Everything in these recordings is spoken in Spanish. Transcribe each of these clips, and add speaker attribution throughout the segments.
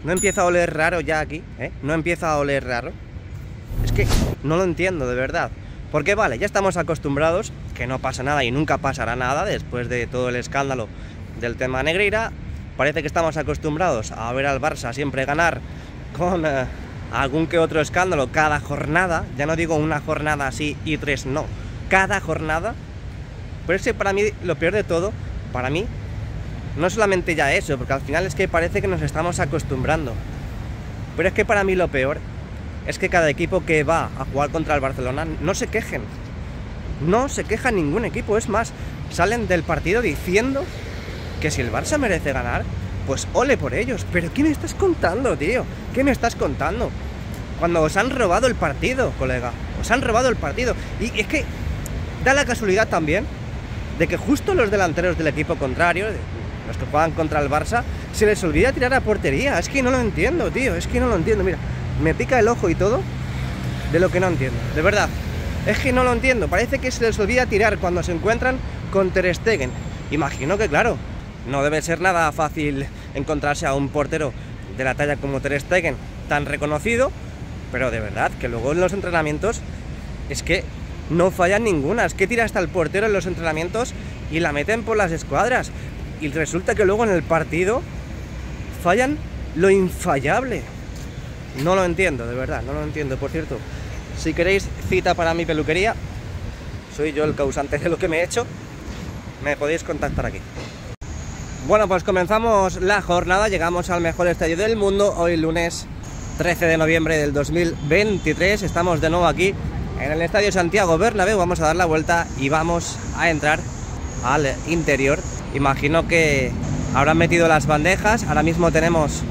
Speaker 1: ¿No empieza a oler raro ya aquí? ¿No empieza a oler raro? Es que no lo entiendo, de verdad. Porque vale, ya estamos acostumbrados, que no pasa nada y nunca pasará nada después de todo el escándalo del tema Negreira. Parece que estamos acostumbrados a ver al Barça siempre ganar con algún que otro escándalo cada jornada. Ya no digo una jornada así y 3 no, cada jornada. Pero es que para mí, lo peor de todo, para mí, no solamente ya eso, porque al final es que parece que nos estamos acostumbrando. Pero es que para mí lo peor es que cada equipo que va a jugar contra el Barcelona no se quejen. No se queja ningún equipo, es más, salen del partido diciendo que si el Barça merece ganar, pues ole por ellos. Pero ¿qué me estás contando, tío? ¿Qué me estás contando? Cuando os han robado el partido, colega. Os han robado el partido. Y es que da la casualidad también de que justo los delanteros del equipo contrario, los que juegan contra el Barça, se les olvida tirar a portería. Es que no lo entiendo, tío. Es que no lo entiendo. Mira, me pica el ojo y todo de lo que no entiendo. De verdad. Es que no lo entiendo. Parece que se les olvida tirar cuando se encuentran con Ter Stegen. Imagino que, claro, no debe ser nada fácil encontrarse a un portero de la talla como Ter Stegen, tan reconocido, pero de verdad que luego en los entrenamientos es que no fallan ninguna. Es que tira hasta el portero en los entrenamientos y la meten por las escuadras. Y resulta que luego en el partido fallan lo infallable. No lo entiendo, de verdad, no lo entiendo. Por cierto, si queréis cita para mi peluquería, soy yo el causante de lo que me he hecho, me podéis contactar aquí. Bueno, pues comenzamos la jornada, llegamos al mejor estadio del mundo, hoy lunes 13 de noviembre del 2023, estamos de nuevo aquí en el Estadio Santiago Bernabéu, vamos a dar la vuelta y vamos a entrar al interior. Imagino que habrán metido las bandejas, ahora mismo tenemos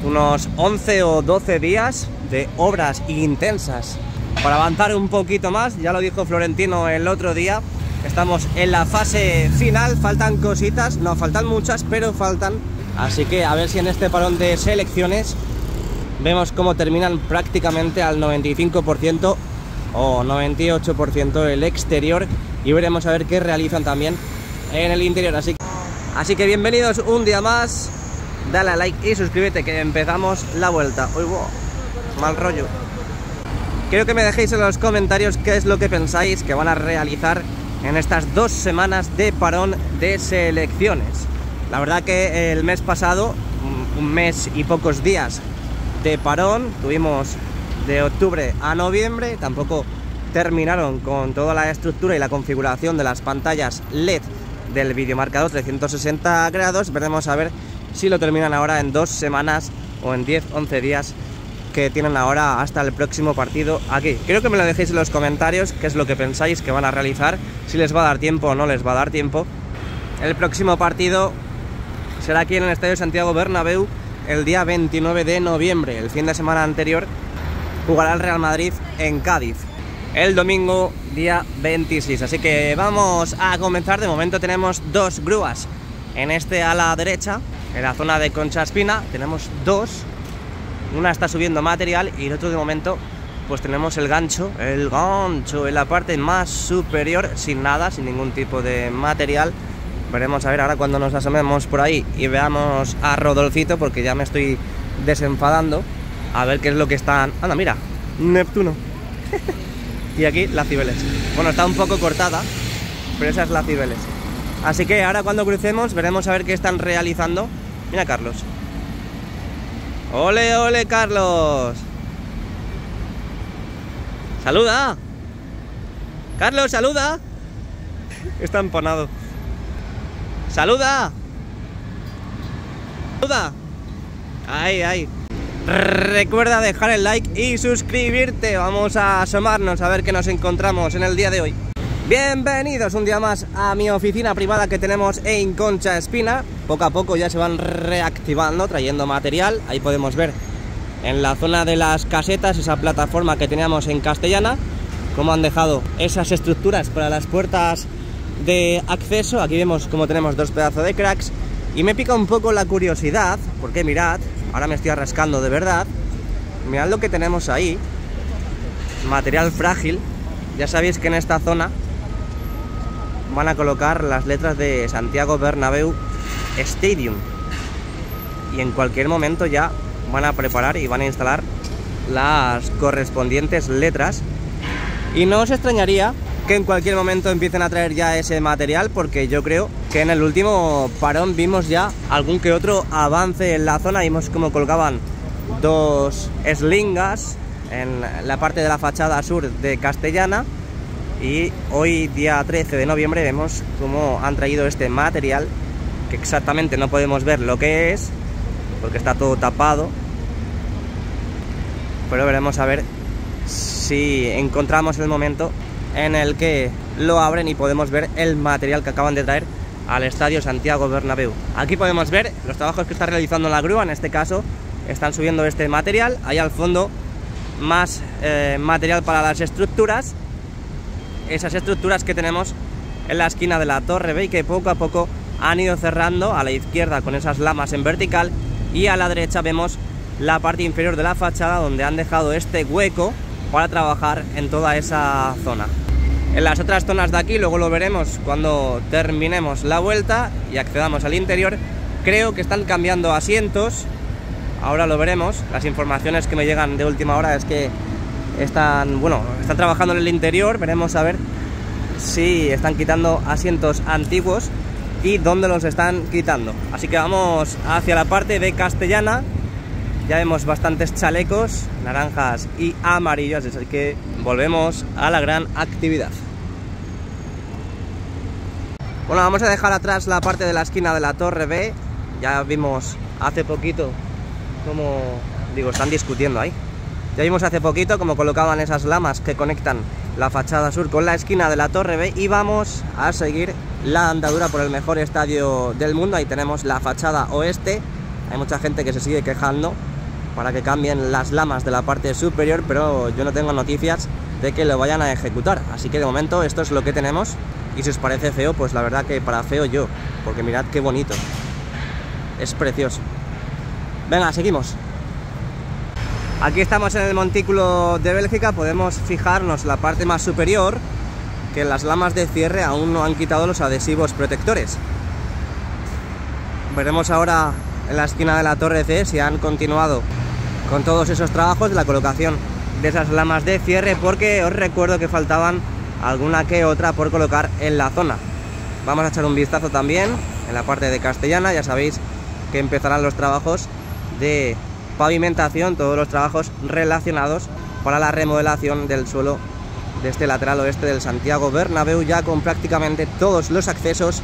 Speaker 1: unos 11 o 12 días de obras intensas para avanzar un poquito más, ya lo dijo Florentino el otro día. Estamos en la fase final, faltan cositas, no faltan muchas, pero faltan. Así que a ver si en este parón de selecciones vemos cómo terminan prácticamente al 95% o 98% el exterior y veremos a ver qué realizan también en el interior. Así que bienvenidos un día más, dale a like y suscríbete que empezamos la vuelta. Uy, wow, mal rollo. Quiero que me dejéis en los comentarios qué es lo que pensáis que van a realizar en estas 2 semanas de parón de selecciones. La verdad que el mes pasado, un mes y pocos días de parón, tuvimos de octubre a noviembre, tampoco terminaron con toda la estructura y la configuración de las pantallas LED del videomarcador 360 grados, veremos a ver si lo terminan ahora en 2 semanas o en 10-11 días que tienen ahora hasta el próximo partido aquí. Quiero que me lo dejéis en los comentarios qué es lo que pensáis que van a realizar, si les va a dar tiempo o no les va a dar tiempo. El próximo partido será aquí en el Estadio Santiago Bernabéu el día 29 de noviembre. El fin de semana anterior jugará el Real Madrid en Cádiz el domingo día 26. Así que vamos a comenzar. De momento tenemos 2 grúas en este a la derecha, en la zona de Concha Espina tenemos 2. Una está subiendo material y el otro de momento pues tenemos el gancho en la parte más superior, sin nada, sin ningún tipo de material. Veremos a ver ahora cuando nos asomemos por ahí y veamos a Rodolfito, porque ya me estoy desenfadando, a ver qué es lo que están... Anda, mira, Neptuno. Y aquí la Cibeles. Bueno, está un poco cortada, pero esa es la Cibeles. Así que ahora cuando crucemos veremos a ver qué están realizando. Mira Carlos. ¡Ole, ole, Carlos! ¡Saluda! ¡Carlos, saluda! Está empanado. ¡Saluda! ¡Saluda! ¡Ay, ay! Recuerda dejar el like y suscribirte. Vamos a asomarnos a ver qué nos encontramos en el día de hoy. Bienvenidos un día más a mi oficina privada que tenemos en Concha Espina. Poco a poco ya se van reactivando, trayendo material. Ahí podemos ver en la zona de las casetas esa plataforma que teníamos en Castellana, cómo han dejado esas estructuras para las puertas de acceso. Aquí vemos cómo tenemos 2 pedazos de cracks y me pica un poco la curiosidad, porque mirad, ahora me estoy arrascando de verdad. Mirad lo que tenemos ahí, material frágil. Ya sabéis que en esta zona van a colocar las letras de Santiago Bernabéu Stadium y en cualquier momento ya van a preparar y van a instalar las correspondientes letras. Y no os extrañaría que en cualquier momento empiecen a traer ya ese material, porque yo creo que en el último parón vimos ya algún que otro avance en la zona. Vimos cómo colgaban dos eslingas en la parte de la fachada sur de Castellana, y hoy día 13 de noviembre vemos cómo han traído este material, que exactamente no podemos ver lo que es porque está todo tapado, pero veremos a ver si encontramos el momento en el que lo abren y podemos ver el material que acaban de traer al Estadio Santiago Bernabéu. Aquí podemos ver los trabajos que está realizando la grúa. En este caso están subiendo este material. Ahí al fondo más material para las estructuras, esas estructuras que tenemos en la esquina de la Torre B y que poco a poco han ido cerrando. A la izquierda con esas lamas en vertical, y a la derecha vemos la parte inferior de la fachada, donde han dejado este hueco para trabajar en toda esa zona. En las otras zonas de aquí, luego lo veremos cuando terminemos la vuelta y accedamos al interior, creo que están cambiando asientos. Ahora lo veremos. Las informaciones que me llegan de última hora es que están trabajando en el interior. Veremos a ver si están quitando asientos antiguos y dónde los están quitando. Así que vamos hacia la parte de Castellana. Ya vemos bastantes chalecos naranjas y amarillos, así que volvemos a la gran actividad. Bueno, vamos a dejar atrás la parte de la esquina de la Torre B. Ya vimos hace poquito cómo... están discutiendo ahí. Ya vimos hace poquito cómo colocaban esas lamas que conectan la fachada sur con la esquina de la Torre B, y vamos a seguir la andadura por el mejor estadio del mundo. Ahí tenemos la fachada oeste. Hay mucha gente que se sigue quejando para que cambien las lamas de la parte superior, pero yo no tengo noticias de que lo vayan a ejecutar. Así que de momento esto es lo que tenemos, y si os parece feo, pues la verdad que para feo yo, porque mirad qué bonito, es precioso. Venga, seguimos. Aquí estamos en el montículo de Bélgica. Podemos fijarnos la parte más superior, que las lamas de cierre aún no han quitado los adhesivos protectores. Veremos ahora en la esquina de la Torre C si han continuado con todos esos trabajos de la colocación de esas lamas de cierre, porque os recuerdo que faltaban alguna que otra por colocar en la zona. Vamos a echar un vistazo también en la parte de Castellana. Ya sabéis que empezarán los trabajos de pavimentación, todos los trabajos relacionados para la remodelación del suelo de este lateral oeste del Santiago Bernabéu, ya con prácticamente todos los accesos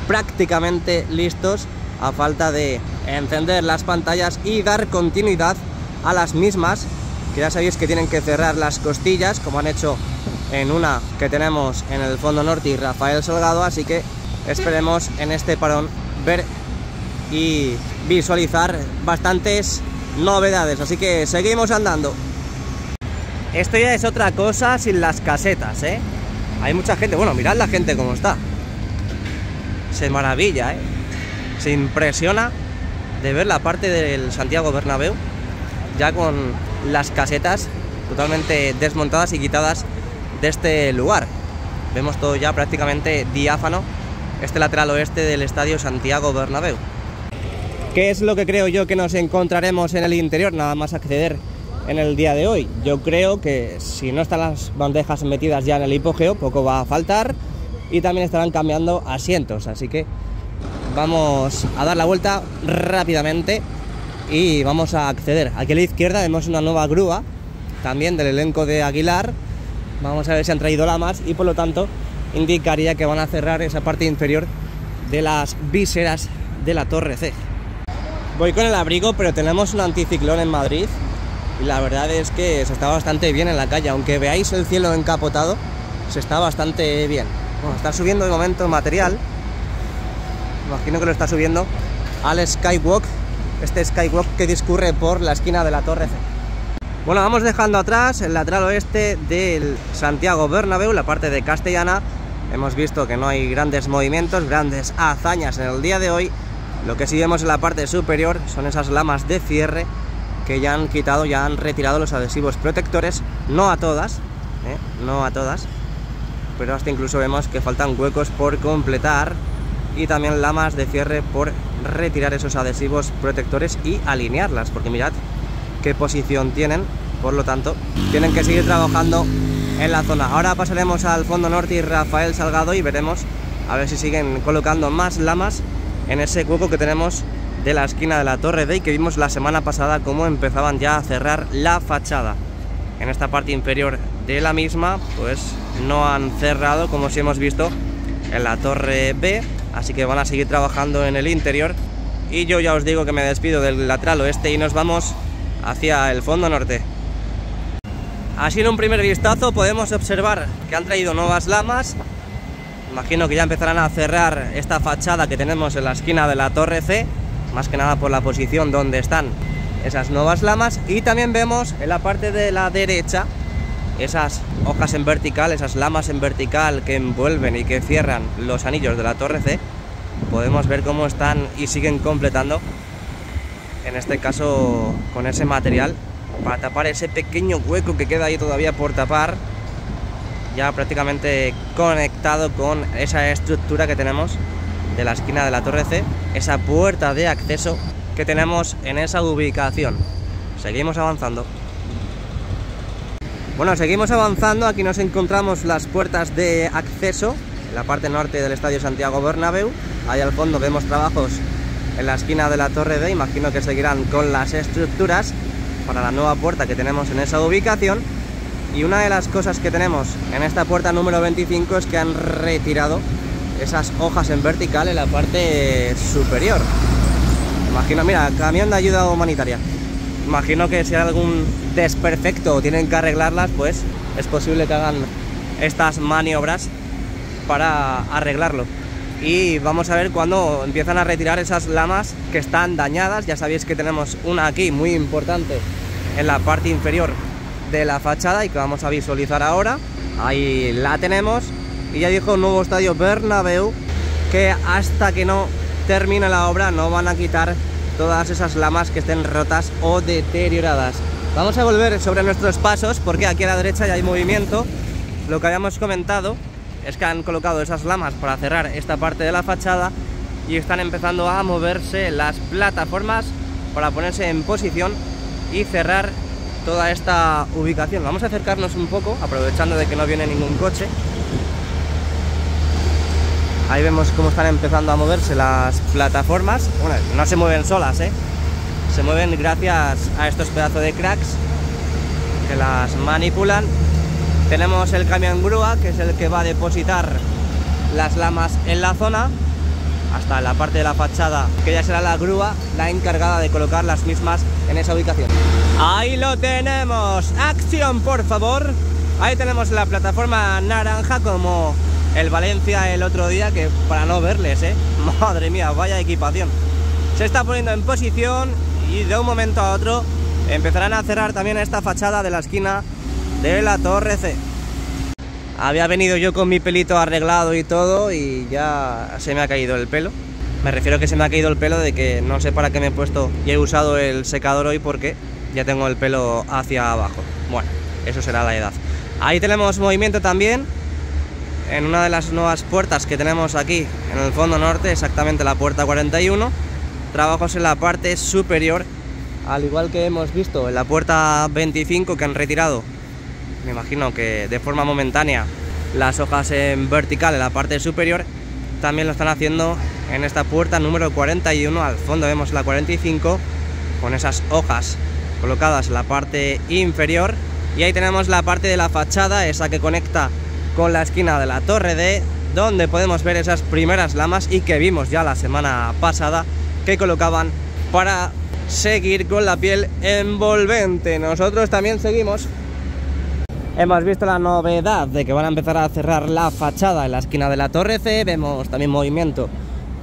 Speaker 1: prácticamente listos, a falta de encender las pantallas y dar continuidad a las mismas, que ya sabéis que tienen que cerrar las costillas, como han hecho en una que tenemos en el fondo norte y Rafael Salgado. Así que esperemos en este parón ver y visualizar bastantes novedades, así que seguimos andando. Esto ya es otra cosa sin las casetas, ¿eh? Hay mucha gente, bueno, mirad la gente cómo está. Se maravilla, ¿eh? Se impresiona de ver la parte del Santiago Bernabéu ya con las casetas totalmente desmontadas y quitadas de este lugar. Vemos todo ya prácticamente diáfano, este lateral oeste del Estadio Santiago Bernabéu. ¿Qué es lo que creo yo que nos encontraremos en el interior nada más acceder en el día de hoy? Yo creo que si no están las bandejas metidas ya en el hipogeo, poco va a faltar, y también estarán cambiando asientos, así que vamos a dar la vuelta rápidamente y vamos a acceder. Aquí a la izquierda vemos una nueva grúa, también del elenco de Aguilar. Vamos a ver si han traído lamas y por lo tanto indicaría que van a cerrar esa parte inferior de las viseras de la Torre C. Voy con el abrigo, pero tenemos un anticiclón en Madrid y la verdad es que se está bastante bien en la calle. Aunque veáis el cielo encapotado, se está bastante bien. Bueno, está subiendo de momento material. Imagino que lo está subiendo al Skywalk, este Skywalk que discurre por la esquina de la Torre C. Bueno, vamos dejando atrás el lateral oeste del Santiago Bernabéu, la parte de Castellana. Hemos visto que no hay grandes movimientos, grandes hazañas en el día de hoy. Lo que sí vemos en la parte superior son esas lamas de cierre que ya han quitado, ya han retirado los adhesivos protectores. No a todas, no a todas, pero hasta incluso vemos que faltan huecos por completar y también lamas de cierre por retirar esos adhesivos protectores y alinearlas, porque mirad qué posición tienen, por lo tanto tienen que seguir trabajando en la zona. Ahora pasaremos al fondo norte y Rafael Salgado y veremos a ver si siguen colocando más lamas en ese hueco que tenemos de la esquina de la Torre D y que vimos la semana pasada cómo empezaban ya a cerrar la fachada. En esta parte inferior de la misma pues no han cerrado, como si hemos visto en la Torre B, así que van a seguir trabajando en el interior. Y yo ya os digo que me despido del lateral oeste y nos vamos hacia el fondo norte. Así en un primer vistazo podemos observar que han traído nuevas lamas. Imagino que ya empezarán a cerrar esta fachada que tenemos en la esquina de la Torre C, más que nada por la posición donde están esas nuevas lamas. Y también vemos en la parte de la derecha esas hojas en vertical, esas lamas en vertical que envuelven y que cierran los anillos de la Torre C. Podemos ver cómo están y siguen completando, en este caso con ese material, para tapar ese pequeño hueco que queda ahí todavía por tapar, ya prácticamente conectado con esa estructura que tenemos de la esquina de la Torre C, esa puerta de acceso que tenemos en esa ubicación. Seguimos avanzando. Bueno, seguimos avanzando. Aquí nos encontramos las puertas de acceso en la parte norte del Estadio Santiago Bernabéu. Ahí al fondo vemos trabajos en la esquina de la Torre D. Imagino que seguirán con las estructuras para la nueva puerta que tenemos en esa ubicación. Y una de las cosas que tenemos en esta puerta número 25 es que han retirado esas hojas en vertical en la parte superior. Imagino, mira, camión de ayuda humanitaria. Imagino que si hay algún desperfecto o tienen que arreglarlas, pues es posible que hagan estas maniobras para arreglarlo. Y vamos a ver cuándo empiezan a retirar esas lamas que están dañadas. Ya sabéis que tenemos una aquí muy importante en la parte inferior de la fachada y que vamos a visualizar ahora. Ahí la tenemos. Y ya dijo el nuevo Estadio Bernabéu que hasta que no termine la obra no van a quitar todas esas lamas que estén rotas o deterioradas. Vamos a volver sobre nuestros pasos porque aquí a la derecha ya hay movimiento. Lo que habíamos comentado es que han colocado esas lamas para cerrar esta parte de la fachada y están empezando a moverse las plataformas para ponerse en posición y cerrar toda esta ubicación. Vamos a acercarnos un poco, aprovechando de que no viene ningún coche. Ahí vemos cómo están empezando a moverse las plataformas. Bueno, no se mueven solas, se mueven gracias a estos pedazos de cracks que las manipulan. Tenemos el camión grúa, que es el que va a depositar las lamas en la zona, hasta la parte de la fachada, que ya será la grúa la encargada de colocar las mismas en esa ubicación. Ahí lo tenemos. Acción, por favor. Ahí tenemos la plataforma naranja, como el Valencia el otro día, que para no verles, madre mía, vaya equipación. Se está poniendo en posición y de un momento a otro empezarán a cerrar también esta fachada de la esquina de la Torre C. Había venido yo con mi pelito arreglado y todo y ya se me ha caído el pelo. Me refiero que se me ha caído el pelo de que no sé para qué me he puesto y he usado el secador hoy porque ya tengo el pelo hacia abajo. Bueno, eso será la edad. Ahí tenemos movimiento también en una de las nuevas puertas que tenemos aquí en el fondo norte, exactamente la puerta 41. Trabajos en la parte superior, al igual que hemos visto en la puerta 25, que han retirado, me imagino que de forma momentánea, las hojas en vertical en la parte superior. También lo están haciendo en esta puerta número 41. Al fondo vemos la 45 con esas hojas colocadas en la parte inferior. Y ahí tenemos la parte de la fachada, esa que conecta con la esquina de la Torre D, donde podemos ver esas primeras lamas y que vimos ya la semana pasada que colocaban para seguir con la piel envolvente. Nosotros también seguimos. Hemos visto la novedad de que van a empezar a cerrar la fachada en la esquina de la Torre C. Vemos también movimiento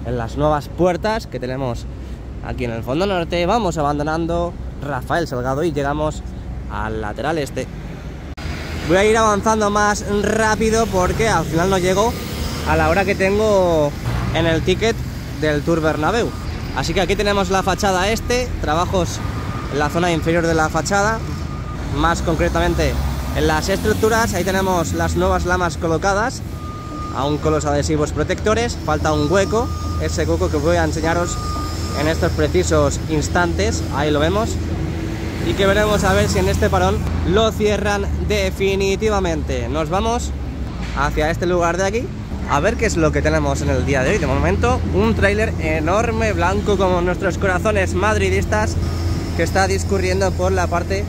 Speaker 1: en las nuevas puertas que tenemos aquí en el fondo norte. Vamos abandonando Rafael Salgado y llegamos al lateral este. Voy a ir avanzando más rápido porque al final no llego a la hora que tengo en el ticket del Tour Bernabéu. Así que aquí tenemos la fachada este, trabajos en la zona inferior de la fachada, más concretamente en las estructuras. Ahí tenemos las nuevas lamas colocadas, aún con los adhesivos protectores. Falta un hueco, ese hueco que voy a enseñaros en estos precisos instantes. Ahí lo vemos. y que veremos a ver si en este parón lo cierran definitivamente. Nos vamos hacia este lugar de aquí a ver qué es lo que tenemos en el día de hoy. De momento, un tráiler enorme, blanco como nuestros corazones madridistas, que está discurriendo por la parte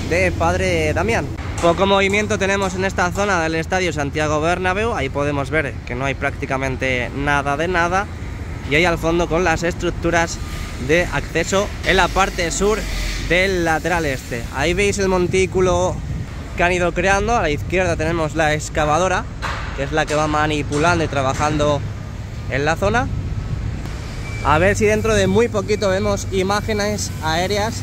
Speaker 1: de Padre Damián. Poco movimiento tenemos en esta zona del Estadio Santiago Bernabéu. Ahí podemos ver que no hay prácticamente nada de nada. Y ahí al fondo con las estructuras de acceso en la parte sur del lateral este. Ahí veis el montículo que han ido creando. A la izquierda tenemos la excavadora, que es la que va manipulando y trabajando en la zona. A ver si dentro de muy poquito vemos imágenes aéreas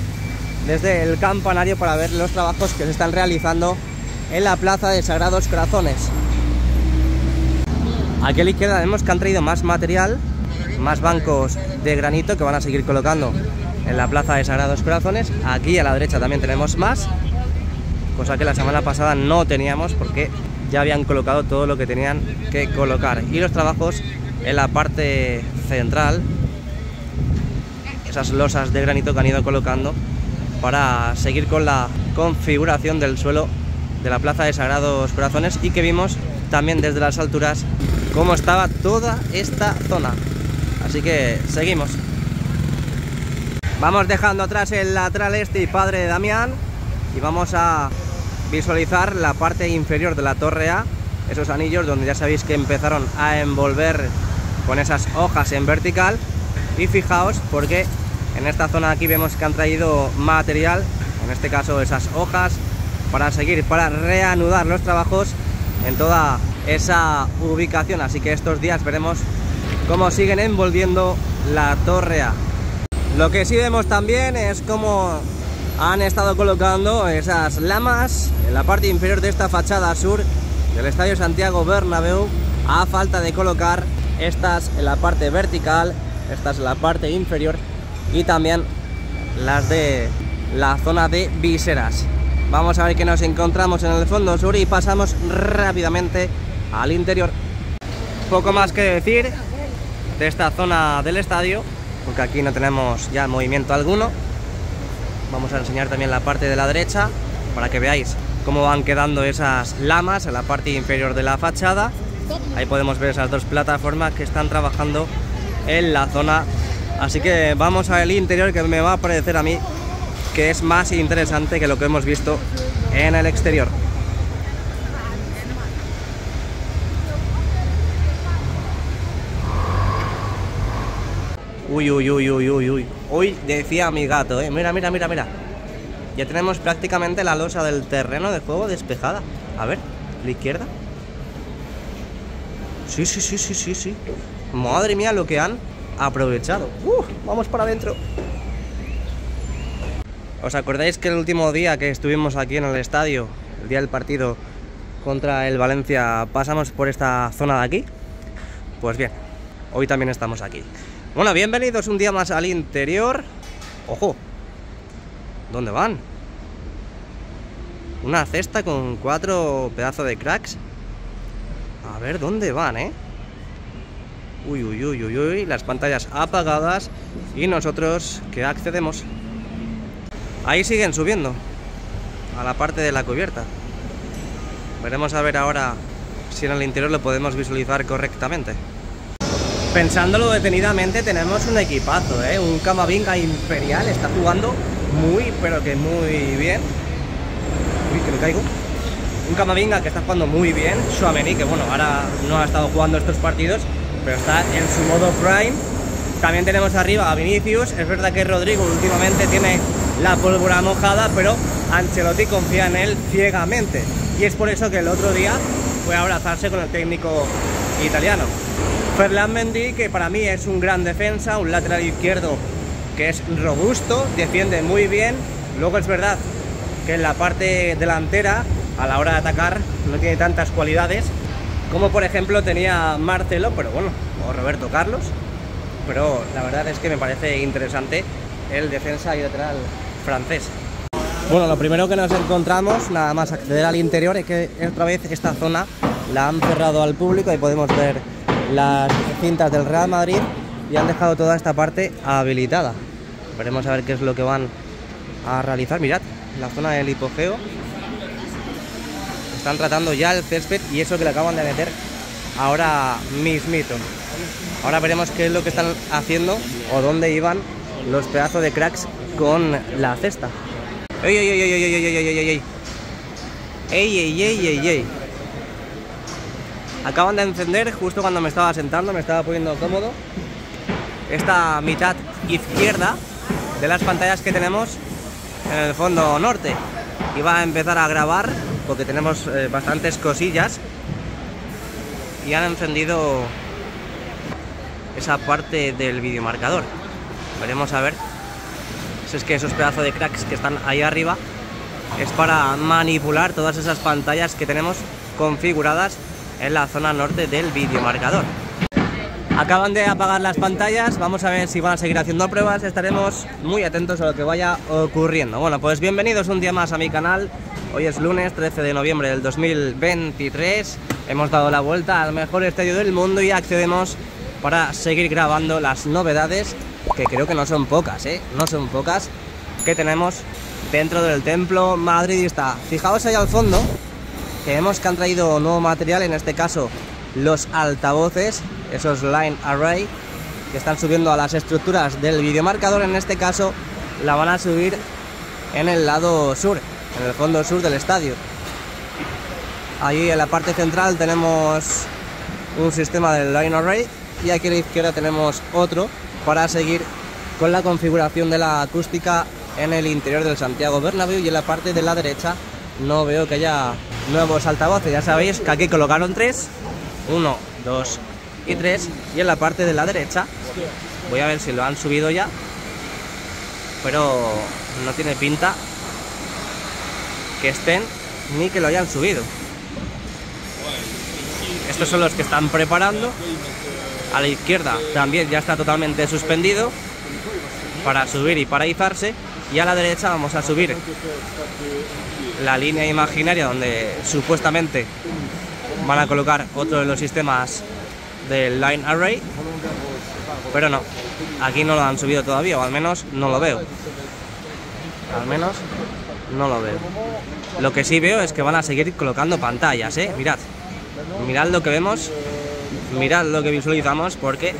Speaker 1: desde el campanario para ver los trabajos que se están realizando en la plaza de Sagrados Corazones. Aquí a la izquierda vemos que han traído más material, más bancos de granito que van a seguir colocando en la plaza de Sagrados Corazones. Aquí a la derecha también tenemos más, cosa que la semana pasada no teníamos porque ya habían colocado todo lo que tenían que colocar. Y los trabajos en la parte central, esas losas de granito que han ido colocando para seguir con la configuración del suelo de la plaza de Sagrados Corazones, y que vimos también desde las alturas cómo estaba toda esta zona. Así que seguimos. Vamos dejando atrás el lateral este y Padre Damián y vamos a visualizar la parte inferior de la torre A, esos anillos donde ya sabéis que empezaron a envolver con esas hojas en vertical. Y fijaos porque en esta zona aquí vemos que han traído material, en este caso esas hojas, para seguir, para reanudar los trabajos en toda esa ubicación. Así que estos días veremos cómo siguen envolviendo la torre A. Lo que sí vemos también es cómo han estado colocando esas lamas en la parte inferior de esta fachada sur del Estadio Santiago Bernabéu, a falta de colocar estas en la parte vertical, estas en la parte inferior y también las de la zona de viseras. Vamos a ver qué nos encontramos en el fondo sur y pasamos rápidamente al interior. Poco más que decir de esta zona del estadio, porque aquí no tenemos ya movimiento alguno. Vamos a enseñar también la parte de la derecha para que veáis cómo van quedando esas lamas en la parte inferior de la fachada. Ahí podemos ver esas dos plataformas que están trabajando en la zona. Así que vamos al interior, que me va a parecer a mí que es más interesante que lo que hemos visto en el exterior. Uy, uy, uy, uy, uy, uy. Uy, decía mi gato, Mira, mira, mira, mira. Ya tenemos prácticamente la losa del terreno de juego despejada. A ver, la izquierda. Sí, sí, sí, sí, sí, sí. Madre mía, lo que han aprovechado. Vamos para adentro. ¿Os acordáis que el último día que estuvimos aquí en el estadio, el día del partido contra el Valencia, pasamos por esta zona de aquí? Pues bien, hoy también estamos aquí. Bueno, bienvenidos un día más al interior. ¡Ojo! ¿Dónde van? Una cesta con 4 pedazos de cracks. A ver, ¿dónde van, Uy, uy, uy, uy, uy. Las pantallas apagadas y nosotros que accedemos. Ahí siguen subiendo a la parte de la cubierta. Veremos a ver ahora si en el interior lo podemos visualizar correctamente. Pensándolo detenidamente, tenemos un equipazo, un Camavinga Imperial. Está jugando muy, pero que muy bien. Uy, que me caigo. Un Camavinga que está jugando muy bien. Tchouaméni, que bueno, ahora no ha estado jugando estos partidos, pero está en su modo prime. También tenemos arriba a Vinicius. Es verdad que Rodrigo últimamente tiene la pólvora mojada, pero Ancelotti confía en él ciegamente. Y es por eso que el otro día fue a abrazarse con el técnico italiano. Ferland Mendy, que para mí es un gran defensa, un lateral izquierdo que es robusto, defiende muy bien. Luego es verdad que en la parte delantera, a la hora de atacar, no tiene tantas cualidades como por ejemplo tenía Marcelo, pero bueno, o Roberto Carlos. Pero la verdad es que me parece interesante el defensa y lateral francés. Bueno, lo primero que nos encontramos, nada más acceder al interior, es que otra vez esta zona la han cerrado al público. Ahí podemos ver las cintas del Real Madrid y han dejado toda esta parte habilitada. Veremos a ver qué es lo que van a realizar. Mirad, la zona del hipogeo. Están tratando ya el césped y eso que le acaban de meter ahora mismito. Ahora veremos qué es lo que están haciendo o dónde iban los pedazos de cracks con la cesta. ¡Ey, ey, ey, ey, ey, ey, ey, ey, ey, ey! ¡Ey, ey, ey, ey, ey! Acaban de encender justo cuando me estaba sentando, me estaba poniendo cómodo, esta mitad izquierda de las pantallas que tenemos en el fondo norte. Y va a empezar a grabar porque tenemos bastantes cosillas y han encendido esa parte del videomarcador. Veremos a ver si es que esos pedazos de cracks que están ahí arriba es para manipular todas esas pantallas que tenemos configuradas en la zona norte del videomarcador. Acaban de apagar las pantallas, vamos a ver si van a seguir haciendo pruebas, estaremos muy atentos a lo que vaya ocurriendo. Bueno, pues bienvenidos un día más a mi canal. Hoy es lunes 13 de noviembre del 2023, hemos dado la vuelta al mejor estadio del mundo y accedemos para seguir grabando las novedades, que creo que no son pocas, no son pocas, que tenemos dentro del templo madridista. Fijaos ahí al fondo, que vemos que han traído nuevo material, en este caso los altavoces, esos line array, que están subiendo a las estructuras del videomarcador. En este caso la van a subir en el lado sur, en el fondo sur del estadio. Ahí en la parte central tenemos un sistema del line array y aquí a la izquierda tenemos otro para seguir con la configuración de la acústica en el interior del Santiago Bernabéu. Y en la parte de la derecha no veo que haya nuevos altavoces. Ya sabéis que aquí colocaron 3, 1, 2 y 3, y en la parte de la derecha voy a ver si lo han subido ya, pero no tiene pinta que estén ni que lo hayan subido. Estos son los que están preparando. A la izquierda también ya está totalmente suspendido para subir y para izarse, y a la derecha vamos a subir la línea imaginaria donde supuestamente van a colocar otro de los sistemas del line array, pero no, aquí no lo han subido todavía, o al menos no lo veo. Al menos no lo veo. Lo que sí veo es que van a seguir colocando pantallas, mirad. Mirad lo que vemos, mirad lo que visualizamos, porque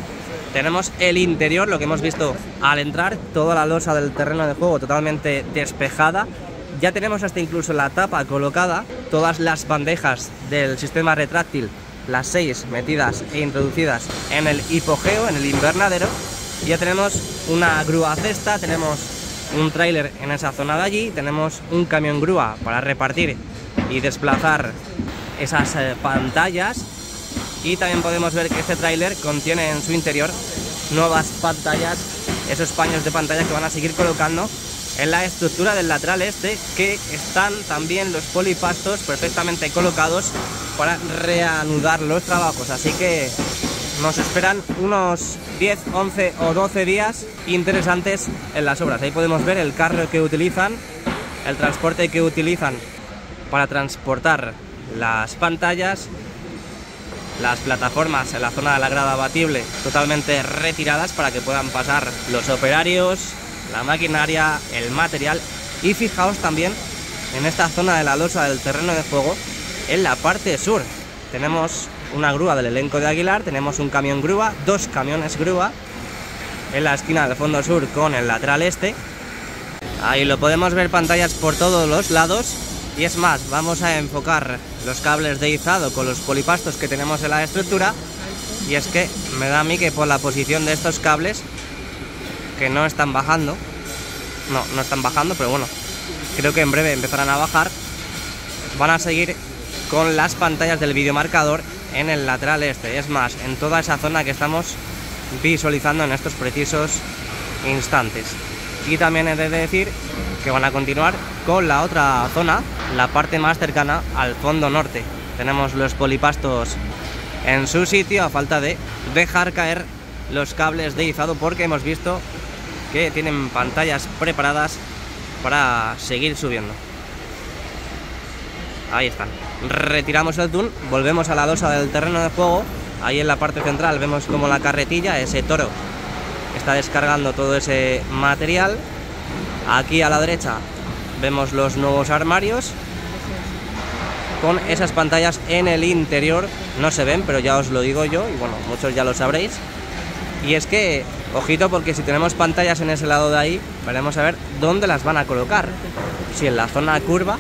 Speaker 1: tenemos el interior, lo que hemos visto al entrar, toda la losa del terreno de juego totalmente despejada. Ya tenemos hasta incluso la tapa colocada, todas las bandejas del sistema retráctil, las 6 metidas e introducidas en el hipogeo, en el invernadero. Ya tenemos una grúa cesta, tenemos un tráiler en esa zona de allí, tenemos un camión grúa para repartir y desplazar esas pantallas, y también podemos ver que este tráiler contiene en su interior nuevas pantallas, esos paños de pantalla que van a seguir colocando en la estructura del lateral este, que están también los polipastos perfectamente colocados para reanudar los trabajos. Así que nos esperan unos 10, 11 o 12 días interesantes en las obras. Ahí podemos ver el carro que utilizan, el transporte que utilizan para transportar las pantallas, las plataformas en la zona de la grada abatible totalmente retiradas para que puedan pasar los operarios, la maquinaria, el material. Y fijaos también en esta zona de la losa del terreno de juego, en la parte sur tenemos una grúa del elenco de Aguilar, tenemos un camión grúa, 2 camiones grúa en la esquina del fondo sur con el lateral este. Ahí lo podemos ver, pantallas por todos los lados. Y es más, vamos a enfocar los cables de izado con los polipastos que tenemos en la estructura, y es que me da a mí que por la posición de estos cables, que no están bajando, no están bajando, pero bueno, creo que en breve empezarán a bajar, van a seguir con las pantallas del videomarcador en el lateral este. Es más, en toda esa zona que estamos visualizando en estos precisos instantes. Y también he de decir que van a continuar con la otra zona, la parte más cercana al fondo norte. Tenemos los polipastos en su sitio, a falta de dejar caer los cables de izado, porque hemos visto que tienen pantallas preparadas para seguir subiendo. Ahí están. Retiramos el tun, volvemos a la losa del terreno de juego. Ahí en la parte central vemos como la carretilla, ese toro, está descargando todo ese material. Aquí a la derecha vemos los nuevos armarios con esas pantallas en el interior. No se ven, pero ya os lo digo yo, y bueno, muchos ya lo sabréis. Y es que, ojito, porque si tenemos pantallas en ese lado de ahí, veremos a ver dónde las van a colocar. Si en la zona curva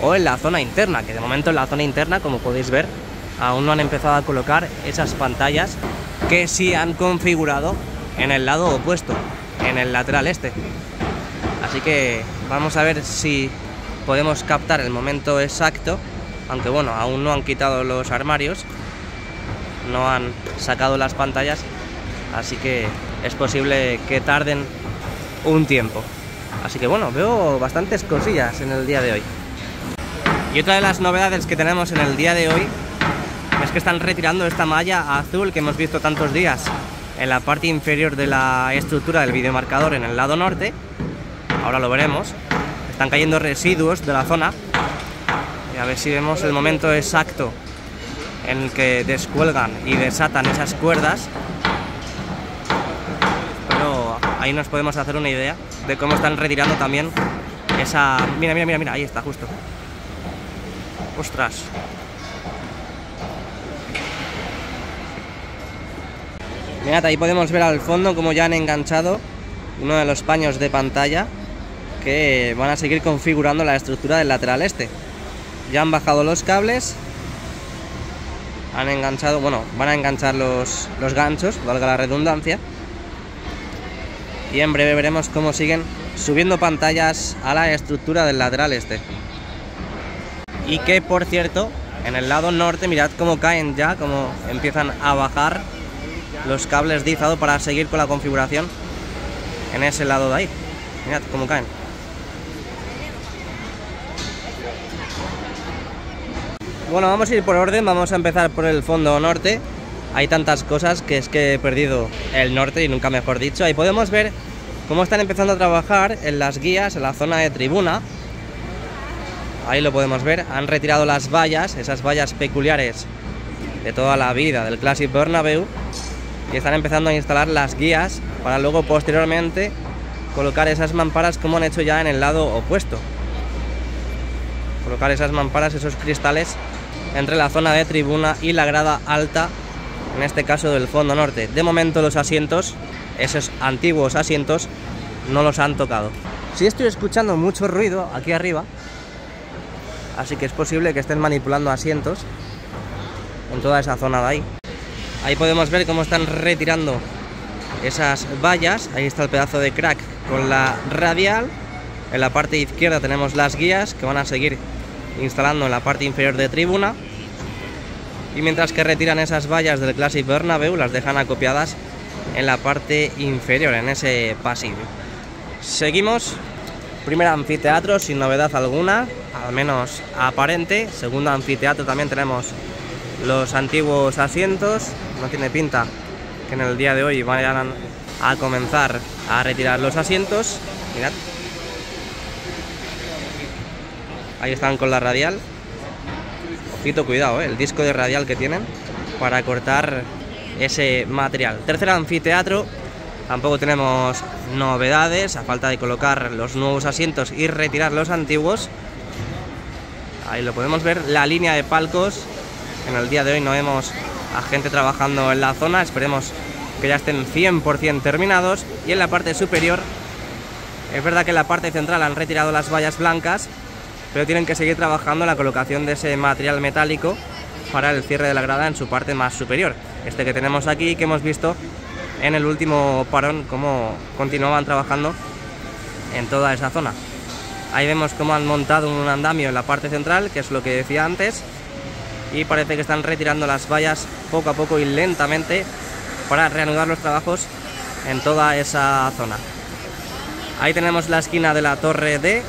Speaker 1: o en la zona interna, que de momento en la zona interna, como podéis ver, aún no han empezado a colocar esas pantallas que sí han configurado en el lado opuesto, en el lateral este. Así que vamos a ver si podemos captar el momento exacto, aunque bueno, aún no han quitado los armarios, no han sacado las pantallas, así que es posible que tarden un tiempo. Así que bueno, veo bastantes cosillas en el día de hoy. Y otra de las novedades que tenemos en el día de hoy es que están retirando esta malla azul que hemos visto tantos días en la parte inferior de la estructura del videomarcador en el lado norte. Ahora lo veremos. Están cayendo residuos de la zona. Y a ver si vemos el momento exacto en el que descuelgan y desatan esas cuerdas. Pero ahí nos podemos hacer una idea de cómo están retirando también esa... Mira, mira, mira, mira, ahí está, justo. ¡Ostras! Mirad, ahí podemos ver al fondo cómo ya han enganchado uno de los paños de pantalla que van a seguir configurando la estructura del lateral este. Ya han bajado los cables, han enganchado, bueno, van a enganchar los ganchos, valga la redundancia, y en breve veremos cómo siguen subiendo pantallas a la estructura del lateral este. Y que, por cierto, en el lado norte, mirad cómo caen ya, cómo empiezan a bajar los cables de izado para seguir con la configuración en ese lado de ahí. Mirad cómo caen. Bueno, vamos a ir por orden, vamos a empezar por el fondo norte. Hay tantas cosas que es que he perdido el norte y nunca mejor dicho. Ahí podemos ver cómo están empezando a trabajar en las guías, en la zona de tribuna. Ahí lo podemos ver, han retirado las vallas, esas vallas peculiares de toda la vida del Classic Bernabéu, y están empezando a instalar las guías para luego posteriormente colocar esas mamparas como han hecho ya en el lado opuesto. Colocar esas mamparas, esos cristales entre la zona de tribuna y la grada alta, en este caso del fondo norte. De momento los asientos, esos antiguos asientos, no los han tocado. Sí estoy escuchando mucho ruido aquí arriba, así que es posible que estén manipulando asientos en toda esa zona de ahí. Ahí podemos ver cómo están retirando esas vallas. Ahí está el pedazo de crack con la radial. En la parte izquierda tenemos las guías que van a seguir instalando en la parte inferior de tribuna. Y mientras que retiran esas vallas del Classic Bernabéu, las dejan acopiadas en la parte inferior, en ese pasillo. Seguimos. Primer anfiteatro sin novedad alguna, al menos aparente. Segundo anfiteatro también tenemos los antiguos asientos. No tiene pinta que en el día de hoy vayan a comenzar a retirar los asientos. Mirad. Ahí están con la radial. Ojito, cuidado, el disco de radial que tienen para cortar ese material. Tercer anfiteatro. Tampoco tenemos novedades, a falta de colocar los nuevos asientos y retirar los antiguos. Ahí lo podemos ver, la línea de palcos. En el día de hoy no vemos a gente trabajando en la zona, esperemos que ya estén 100% terminados. Y en la parte superior, es verdad que en la parte central han retirado las vallas blancas, pero tienen que seguir trabajando en la colocación de ese material metálico para el cierre de la grada en su parte más superior. Este que tenemos aquí, que hemos visto en el último parón, cómo continuaban trabajando en toda esa zona. Ahí vemos cómo han montado un andamio en la parte central, que es lo que decía antes, y parece que están retirando las vallas poco a poco y lentamente para reanudar los trabajos en toda esa zona. Ahí tenemos la esquina de la torre D.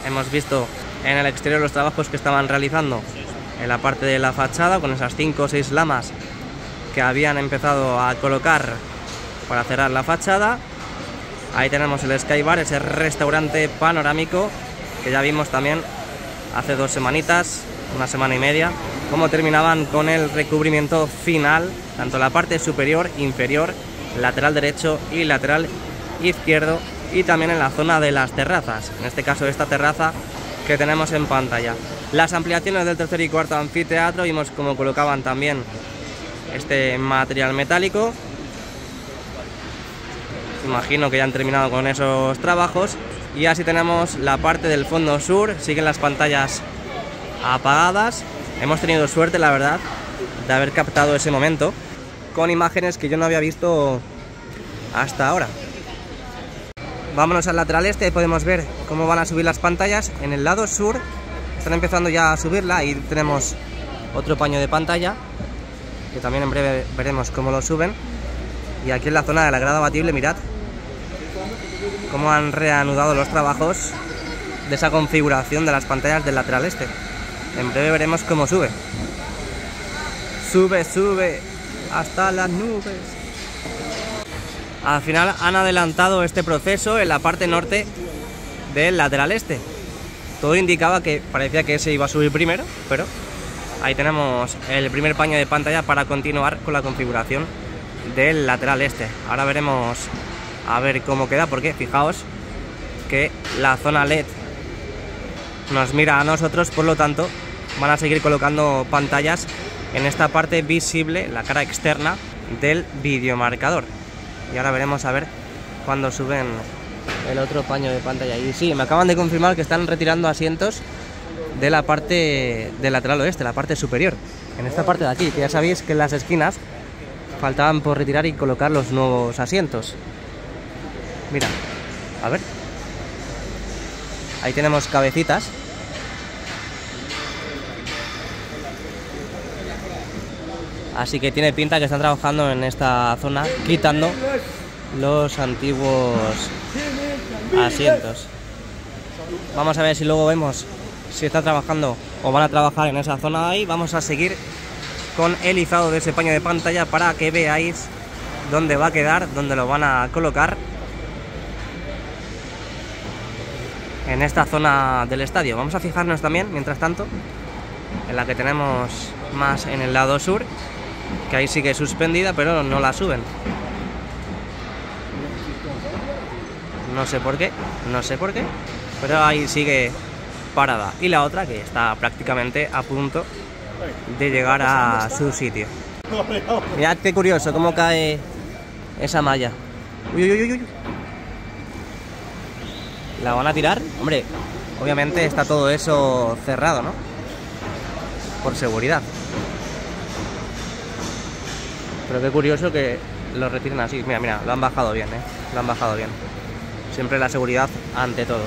Speaker 1: Hemos visto en el exterior los trabajos que estaban realizando en la parte de la fachada, con esas 5 o 6 lamas que habían empezado a colocar para cerrar la fachada. Ahí tenemos el Sky Bar, ese restaurante panorámico que ya vimos también hace 2 semanitas, una semana y media, cómo terminaban con el recubrimiento final, tanto la parte superior, inferior, lateral derecho y lateral izquierdo y también en la zona de las terrazas, en este caso esta terraza que tenemos en pantalla. Las ampliaciones del tercer y cuarto anfiteatro, vimos cómo colocaban también este material metálico. Imagino que ya han terminado con esos trabajos. Y así tenemos la parte del fondo sur, siguen las pantallas apagadas. Hemos tenido suerte, la verdad, de haber captado ese momento con imágenes que yo no había visto hasta ahora. Vámonos al lateral este, ahí podemos ver cómo van a subir las pantallas. En el lado sur están empezando ya a subirla, ahí tenemos otro paño de pantalla, que también en breve veremos cómo lo suben. Y aquí en la zona de la grada abatible, mirad cómo han reanudado los trabajos de esa configuración de las pantallas del lateral este. En breve veremos cómo sube. Sube, sube hasta las nubes. Al final han adelantado este proceso en la parte norte del lateral este. Todo indicaba que parecía que ese iba a subir primero, pero ahí tenemos el primer paño de pantalla para continuar con la configuración del lateral este. Ahora veremos a ver cómo queda, porque fijaos que la zona LED nos mira a nosotros, por lo tanto van a seguir colocando pantallas en esta parte visible, la cara externa del videomarcador. Y ahora veremos a ver cuándo suben el otro paño de pantalla. Y sí, me acaban de confirmar que están retirando asientos de la parte del lateral oeste, la parte superior, en esta parte de aquí, que ya sabéis que en las esquinas faltaban por retirar y colocar los nuevos asientos. Mira, a ver, ahí tenemos cabecitas. Así que tiene pinta que están trabajando en esta zona, quitando los antiguos asientos. Vamos a ver si luego vemos si está trabajando o van a trabajar en esa zona de ahí. Vamos a seguir con el izado de ese paño de pantalla para que veáis dónde va a quedar, dónde lo van a colocar en esta zona del estadio. Vamos a fijarnos también, mientras tanto, en la que tenemos más en el lado sur, que ahí sigue suspendida, pero no la suben. No sé por qué, pero ahí sigue parada. Y la otra que está prácticamente a punto de llegar a su sitio. Mirad qué curioso cómo cae esa malla. Uy, uy, uy, uy. ¿La van a tirar? Hombre, obviamente está todo eso cerrado, ¿no? Por seguridad. Pero qué curioso que lo retiren así. Mira, mira, lo han bajado bien, Lo han bajado bien. Siempre la seguridad ante todo.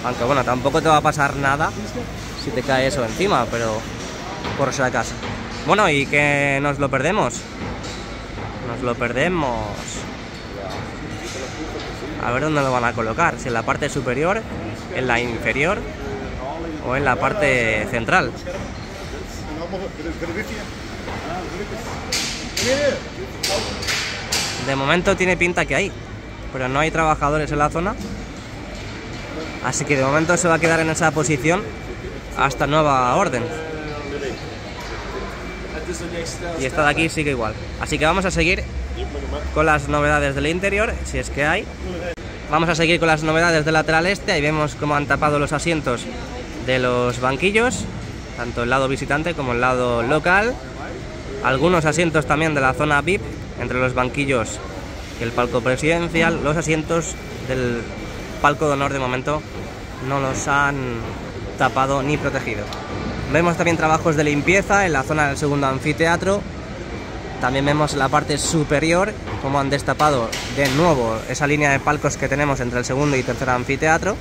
Speaker 1: Aunque bueno, tampoco te va a pasar nada si te cae eso encima, pero por si acaso. Bueno, y que nos lo perdemos. Nos lo perdemos. A ver dónde lo van a colocar. Si en la parte superior, en la inferior o en la parte central. De momento tiene pinta que hay, pero no hay trabajadores en la zona. Así que de momento se va a quedar en esa posición hasta nueva orden. Y esta de aquí sigue igual. Así que vamos a seguir con las novedades del interior, si es que hay. Vamos a seguir con las novedades del lateral este. Ahí vemos cómo han tapado los asientos de los banquillos, tanto el lado visitante como el lado local. Algunos asientos también de la zona VIP, entre los banquillos y el palco presidencial. Los asientos del palco de honor de momento no los han tapado ni protegido. Vemos también trabajos de limpieza en la zona del segundo anfiteatro. También vemos en la parte superior cómo han destapado de nuevo esa línea de palcos que tenemos entre el segundo y tercer anfiteatro.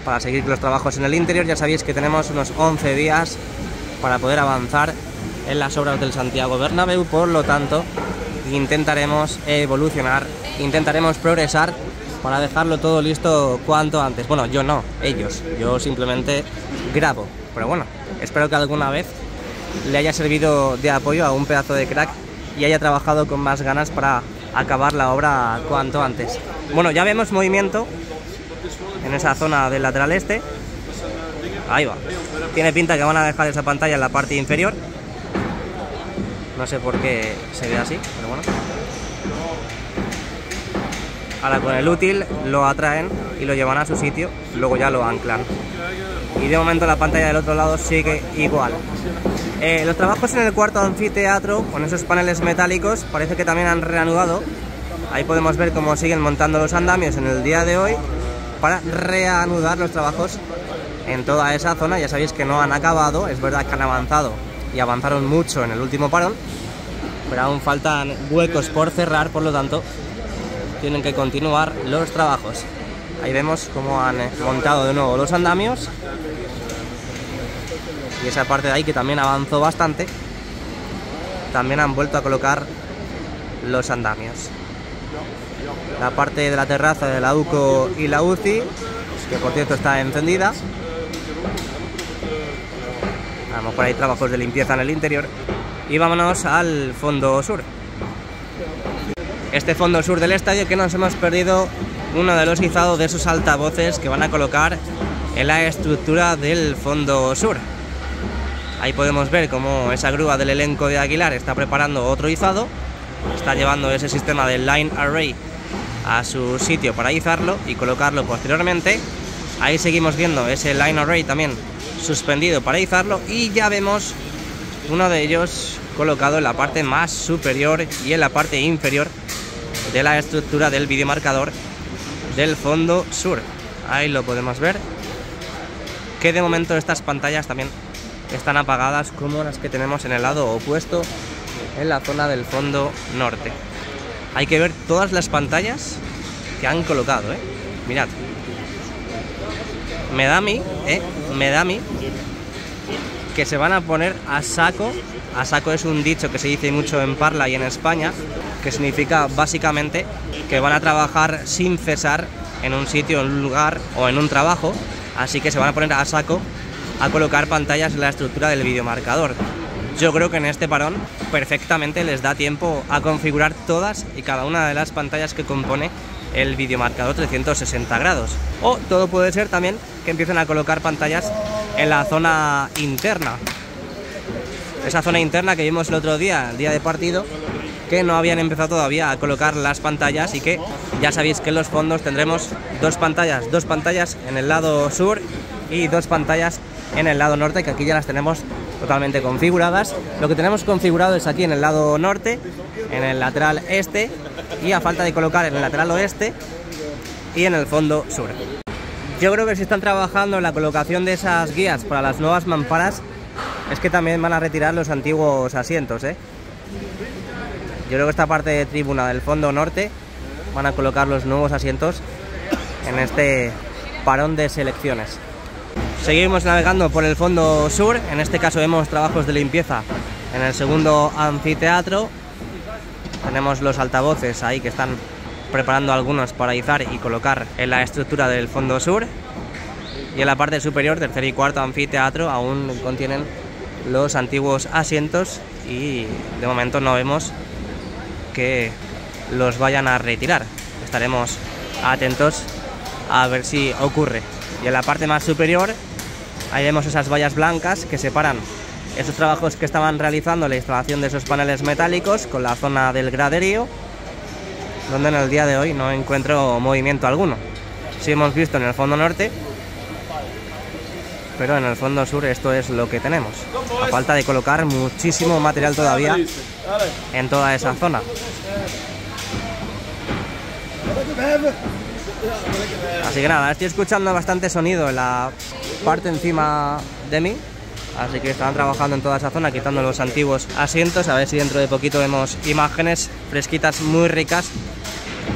Speaker 1: Para seguir con los trabajos en el interior, ya sabéis que tenemos unos 11 días para poder avanzar en las obras del Santiago Bernabéu, por lo tanto intentaremos evolucionar, intentaremos progresar para dejarlo todo listo cuanto antes. Bueno, yo no, ellos, yo simplemente grabo, pero bueno, espero que alguna vez le haya servido de apoyo a un pedazo de crack y haya trabajado con más ganas para acabar la obra cuanto antes. Bueno, ya vemos movimiento en esa zona del lateral este. Ahí va. Tiene pinta que van a dejar esa pantalla en la parte inferior. No sé por qué se ve así, pero bueno. Ahora con el útil lo atraen y lo llevan a su sitio, luego ya lo anclan. Y de momento la pantalla del otro lado sigue igual. Los trabajos en el cuarto anfiteatro, con esos paneles metálicos, parece que también han reanudado. Ahí podemos ver cómo siguen montando los andamios en el día de hoy para reanudar los trabajos en toda esa zona. Ya sabéis que no han acabado, es verdad que han avanzado y avanzaron mucho en el último parón, pero aún faltan huecos por cerrar, por lo tanto tienen que continuar los trabajos. Ahí vemos cómo han montado de nuevo los andamios y esa parte de ahí que también avanzó bastante, también han vuelto a colocar los andamios. La parte de la terraza de la UCO y la UCI, que por cierto está encendida. A lo mejor hay trabajos de limpieza en el interior. Y vámonos al fondo sur. Este fondo sur del estadio, que nos hemos perdido uno de los izados de esos altavoces que van a colocar en la estructura del fondo sur. Ahí podemos ver cómo esa grúa del elenco de Aguilar está preparando otro izado. Está llevando ese sistema de line array a su sitio para izarlo y colocarlo posteriormente. Ahí seguimos viendo ese line array también suspendido para izarlo, y ya vemos uno de ellos colocado en la parte más superior y en la parte inferior de la estructura del videomarcador del fondo sur. Ahí lo podemos ver, que de momento estas pantallas también están apagadas como las que tenemos en el lado opuesto en la zona del fondo norte. Hay que ver todas las pantallas que han colocado, mirad. Me da a mí que se van a poner a saco. A saco es un dicho que se dice mucho en Parla y en España, que significa básicamente que van a trabajar sin cesar en un sitio, en un lugar o en un trabajo. Así que se van a poner a saco a colocar pantallas en la estructura del videomarcador. Yo creo que en este parón perfectamente les da tiempo a configurar todas y cada una de las pantallas que compone el videomarcador 360 grados. O todo puede ser también que empiecen a colocar pantallas en la zona interna. Esa zona interna que vimos el otro día, el día de partido, que no habían empezado todavía a colocar las pantallas, y que ya sabéis que en los fondos tendremos dos pantallas en el lado sur y dos pantallas en el lado norte, que aquí ya las tenemos totalmente configuradas. Lo que tenemos configurado es aquí en el lado norte, en el lateral este, y a falta de colocar en el lateral oeste y en el fondo sur. Yo creo que si están trabajando en la colocación de esas guías para las nuevas mamparas, es que también van a retirar los antiguos asientos, Yo creo que esta parte de tribuna del fondo norte van a colocar los nuevos asientos en este parón de selecciones. Seguimos navegando por el fondo sur. En este caso vemos trabajos de limpieza en el segundo anfiteatro. Tenemos los altavoces ahí que están preparando algunos para izar y colocar en la estructura del fondo sur. Y en la parte superior, tercer y cuarto anfiteatro, aún contienen los antiguos asientos y de momento no vemos que los vayan a retirar. Estaremos atentos a ver si ocurre. Y en la parte más superior ahí vemos esas vallas blancas que separan esos trabajos que estaban realizando, la instalación de esos paneles metálicos, con la zona del graderío, donde en el día de hoy no encuentro movimiento alguno. Sí hemos visto en el fondo norte, pero en el fondo sur esto es lo que tenemos. A falta de colocar muchísimo material todavía en toda esa zona. Así que nada, estoy escuchando bastante sonido en la parte encima de mí. Así que están trabajando en toda esa zona, quitando los antiguos asientos. A ver si dentro de poquito vemos imágenes fresquitas muy ricas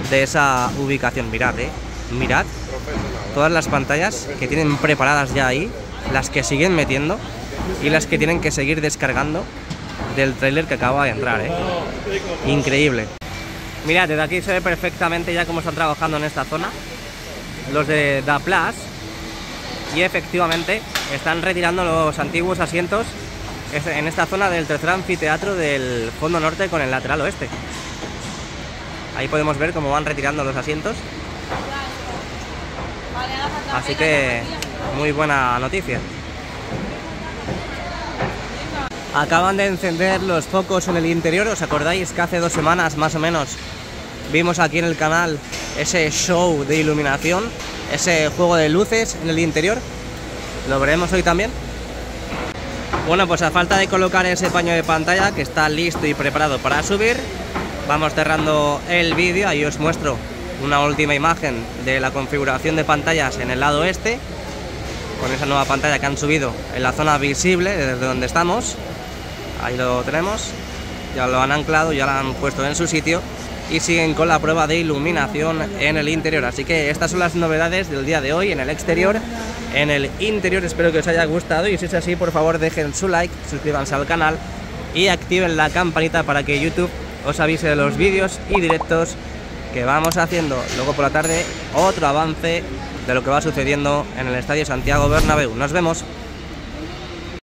Speaker 1: de esa ubicación. Mirad, mirad todas las pantallas que tienen preparadas ya ahí, las que siguen metiendo y las que tienen que seguir descargando del tráiler que acaba de entrar, Increíble. Mirad, desde aquí se ve perfectamente ya cómo están trabajando en esta zona los de Da Plus, y efectivamente están retirando los antiguos asientos en esta zona del tercer anfiteatro del fondo norte con el lateral oeste. Ahí podemos ver cómo van retirando los asientos. Así que muy buena noticia. Acaban de encender los focos en el interior. ¿Os acordáis que hace 2 semanas más o menos vimos aquí en el canal ese show de iluminación, ese juego de luces en el interior. Lo veremos hoy también. Bueno, pues a falta de colocar ese paño de pantalla que está listo y preparado para subir, vamos cerrando el vídeo. Ahí os muestro una última imagen de la configuración de pantallas en el lado este, con esa nueva pantalla que han subido en la zona visible desde donde estamos. Ahí lo tenemos, ya lo han anclado, ya lo han puesto en su sitio y siguen con la prueba de iluminación en el interior. Así que estas son las novedades del día de hoy en el exterior. En el interior espero que os haya gustado, y si es así, por favor dejen su like, suscríbanse al canal y activen la campanita para que YouTube os avise de los vídeos y directos que vamos haciendo. Luego por la tarde otro avance de lo que va sucediendo en el Estadio Santiago Bernabéu. Nos vemos.